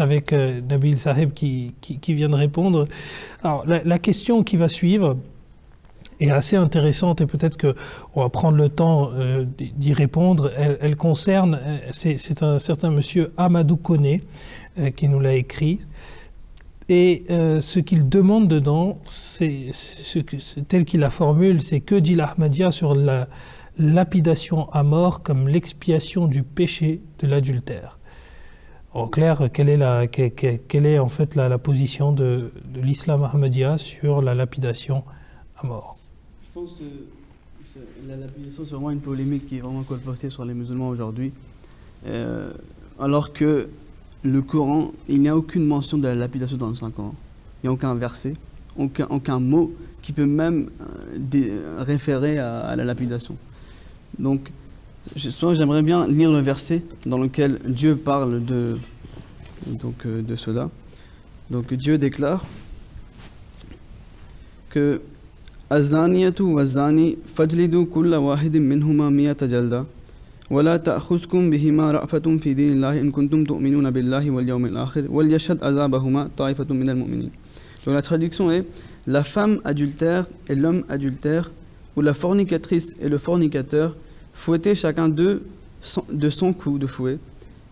avec Nabil Saheb qui vient de répondre. Alors, la question qui va suivre est assez intéressante et peut-être qu'on va prendre le temps d'y répondre. Elle concerne, c'est un certain monsieur Amadou Koné qui nous l'a écrit. Et ce qu'il demande dedans, c'est tel qu'il la formule, c'est que dit l'Ahmadiyya sur la lapidation à mort comme l'expiation du péché de l'adultère. En clair, quelle est en fait la position de l'islam Ahmadiyya sur la lapidation à mort? Je pense que la lapidation, c'est vraiment une polémique qui est vraiment colportée sur les musulmans aujourd'hui. Alors que le Coran, il n'y a aucune mention de la lapidation dans le Saint-Coran. Il n'y a aucun verset, aucun mot qui peut même référer à la lapidation. Donc, j'aimerais bien lire le verset dans lequel Dieu parle de cela. Donc Dieu déclare que Az-zaniyatu waz-zani fajlidu kulla wahidin minhuma miyata jalda wa la ta'khuzkum bihima ra'fatun fi dinillahi in kuntum tu'minuna billahi wal yawmil akhir wal yashhad azabahuma ta'ifatun minal mu'minin. Donc la traduction est: la femme adultère et l'homme adultère, ou la fornicatrice et le fornicateur, fouettez chacun d'eux de 100 coups de fouet,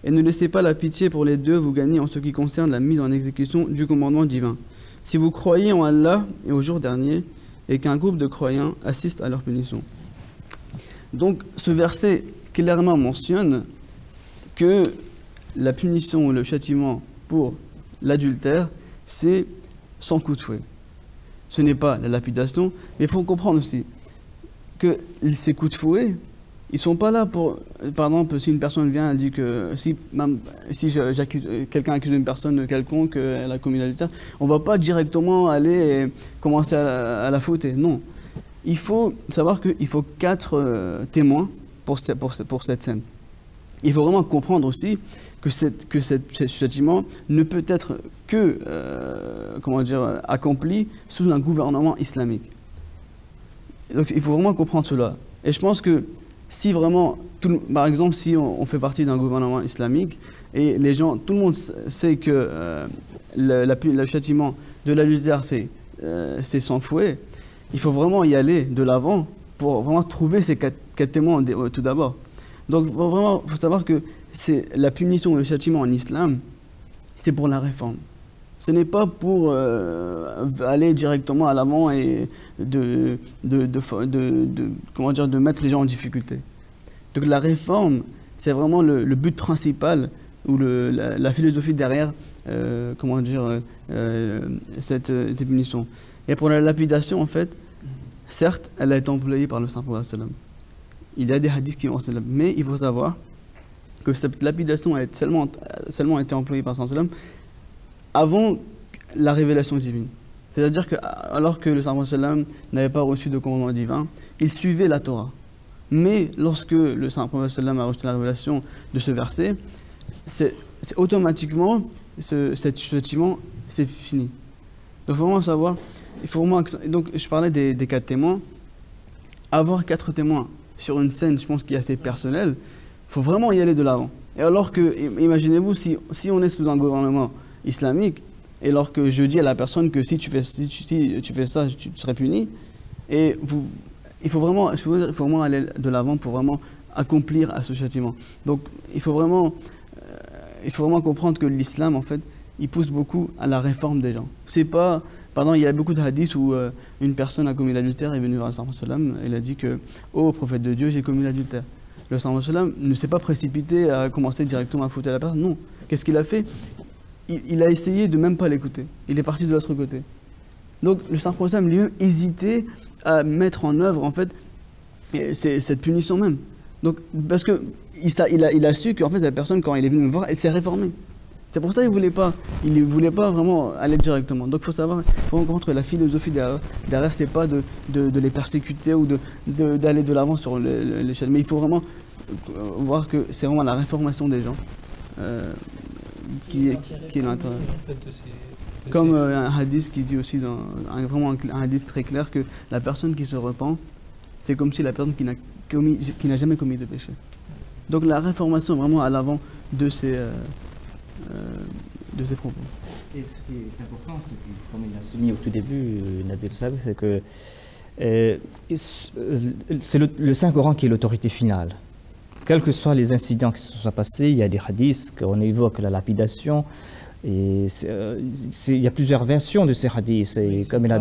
et ne laissez pas la pitié pour les deux vous gagner en ce qui concerne la mise en exécution du commandement divin. Si vous croyez en Allah et au jour dernier, et qu'un groupe de croyants assiste à leur punition. Donc ce verset clairement mentionne que la punition ou le châtiment pour l'adultère, c'est 100 coups de fouet. Ce n'est pas la lapidation, mais il faut comprendre aussi que ces coups de fouet, ils ne sont pas là pour, par exemple, si une personne vient et dit que, si quelqu'un accuse une personne quelconque, elle a commis l'adultère, on ne va pas directement aller et commencer à la fouetter, non. Il faut savoir qu'il faut 4 témoins pour cette scène. Il faut vraiment comprendre aussi que ce châtiment ne peut être que accompli sous un gouvernement islamique. Donc il faut vraiment comprendre cela. Et je pense que si vraiment, par exemple, si on fait partie d'un gouvernement islamique et tout le monde sait que le châtiment de l'adultère c'est sans fouet, il faut vraiment y aller de l'avant pour vraiment trouver ces 4 témoins tout d'abord. Donc vraiment, il faut savoir que la punition et le châtiment en islam, c'est pour la réforme. Ce n'est pas pour aller directement à l'avant et de mettre les gens en difficulté. Donc la réforme, c'est vraiment le but principal ou la philosophie derrière cette punition. Et pour la lapidation, en fait, certes, elle a été employée par le saint prophète sallam. Il y a des hadiths qui ont cela, mais il faut savoir que cette lapidation a seulement été employée par le saint sallam avant la révélation divine. C'est-à-dire que, alors que le prophète sallam n'avait pas reçu de commandement divin, il suivait la Torah. Mais lorsque le prophète sallam a reçu la révélation de ce verset, c'est automatiquement, ce châtiment, c'est fini. Donc, il faut vraiment savoir, donc je parlais des 4 témoins. Avoir 4 témoins sur une scène, je pense, qui est assez personnelle, il faut vraiment y aller de l'avant. Et alors que, imaginez-vous, si on est sous un gouvernement islamique, et alors que je dis à la personne que si tu fais ça, tu serais puni, et il faut vraiment aller de l'avant pour vraiment accomplir à ce châtiment. Donc il faut vraiment comprendre que l'islam, en fait, il pousse beaucoup à la réforme des gens. C'est pas, pardon, il y a beaucoup de hadiths où une personne a commis l'adultère, est venue vers le prophète sallam, elle a dit que « Oh prophète de Dieu, j'ai commis l'adultère ». Le prophète sallam ne s'est pas précipité à commencer directement à fouetter la personne, non. Qu'est-ce qu'il a fait? Il a essayé de même pas l'écouter. Il est parti de l'autre côté. Donc le prophète sallam lui-même hésitait à mettre en œuvre, en fait, cette punition même. Donc, parce qu'il a su qu'en fait, la personne, quand il est venu me voir, elle s'est réformée. C'est pour ça qu'il ne voulait pas vraiment aller directement. Donc il faut savoir, il faut comprendre que la philosophie derrière c'est pas de les persécuter ou d'aller de l'avant sur l'échelle. Mais il faut vraiment voir que c'est vraiment la réformation des gens qui est l'intérêt. Comme un hadith qui dit aussi, vraiment un hadith très clair, que la personne qui se repent, c'est comme si la personne qui n'a jamais commis de péché. Donc la réformation vraiment à l'avant de de ses propos. Et ce qui est important, comme il a souligné au tout début, Nabil Saïb, c'est que c'est le Saint-Coran qui est l'autorité finale. Quels que soient les incidents qui se sont passés, il y a des hadiths, qu'on évoque la lapidation, et il y a plusieurs versions de ces hadiths. Et comme il a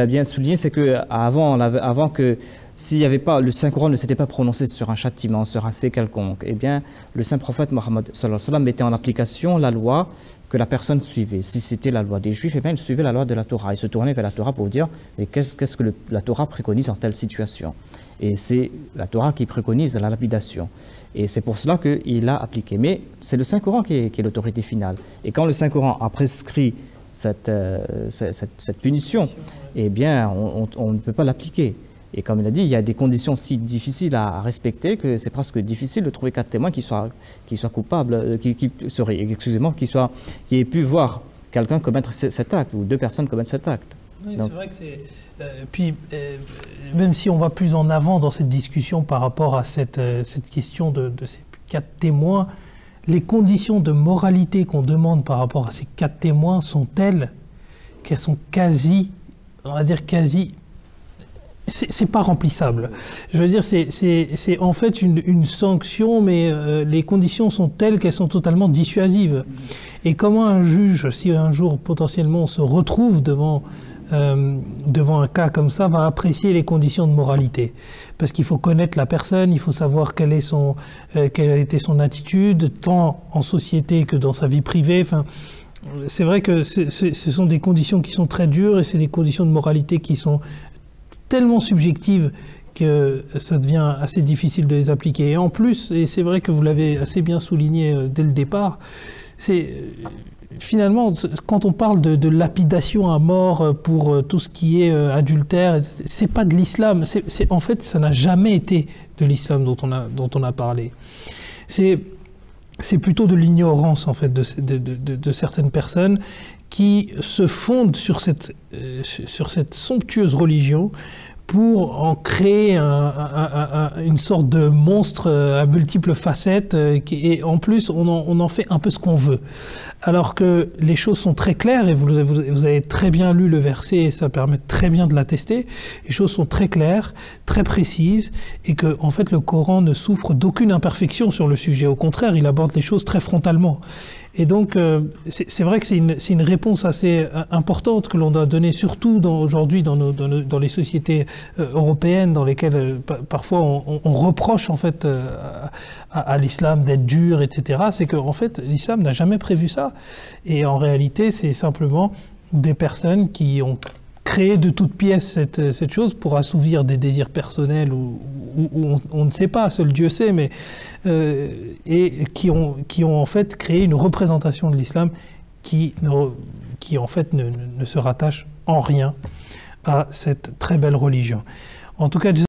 bien souligné, c'est qu'avant que s'il n'y avait pas, le Saint-Coran ne s'était pas prononcé sur un châtiment, sur un fait quelconque, eh bien, le Saint-Prophète Mohammed sallallahu alayhi wa sallam mettait en application la loi que la personne suivait. Si c'était la loi des Juifs, eh bien, il suivait la loi de la Torah. Il se tournait vers la Torah pour dire mais qu'est-ce que la Torah préconise en telle situation. Et c'est la Torah qui préconise la lapidation. Et c'est pour cela qu'il a appliqué. Mais c'est le Saint-Coran qui est l'autorité finale. Et quand le Saint-Coran a prescrit cette punition, eh bien, on ne peut pas l'appliquer. Et comme il a dit, il y a des conditions si difficiles à respecter que c'est presque difficile de trouver 4 témoins qui soient coupables, qui aient pu voir quelqu'un commettre cet acte, ou 2 personnes commettre cet acte. Oui, c'est vrai que c'est... même si on va plus en avant dans cette discussion par rapport à cette question de ces 4 témoins, les conditions de moralité qu'on demande par rapport à ces 4 témoins sont telles qu'elles sont quasi, c'est pas remplissable. Je veux dire, c'est en fait une sanction, mais les conditions sont telles qu'elles sont totalement dissuasives. Et comment un juge, si un jour potentiellement on se retrouve devant un cas comme ça, va apprécier les conditions de moralité? Parce qu'il faut connaître la personne, il faut savoir quelle a été son attitude, tant en société que dans sa vie privée. Enfin, c'est vrai que ce sont des conditions qui sont très dures, et c'est des conditions de moralité qui sont tellement subjectives que ça devient assez difficile de les appliquer. Et en plus, et c'est vrai que vous l'avez assez bien souligné dès le départ, c'est finalement, quand on parle de lapidation à mort pour tout ce qui est adultère, c'est pas de l'islam. En fait, ça n'a jamais été de l'islam dont on a parlé. C'est plutôt de l'ignorance en fait de certaines personnes qui se fondent sur cette somptueuse religion pour en créer une sorte de monstre à multiples facettes, et en plus on en fait un peu ce qu'on veut. Alors que les choses sont très claires, et vous avez très bien lu le verset, et ça permet très bien de l'attester. Les choses sont très claires, très précises, et que en fait le Coran ne souffre d'aucune imperfection sur le sujet. Au contraire, il aborde les choses très frontalement. Et donc, c'est vrai que c'est une réponse assez importante que l'on doit donner, surtout aujourd'hui dans les sociétés européennes, dans lesquelles parfois on reproche en fait à l'islam d'être dur, etc. C'est qu'en fait, l'islam n'a jamais prévu ça. Et en réalité, c'est simplement des personnes qui ont créé de toutes pièces cette chose pour assouvir des désirs personnels ou on ne sait pas, seul Dieu sait, mais et qui ont en fait créé une représentation de l'islam qui en fait ne se rattache en rien à cette très belle religion. En tout cas,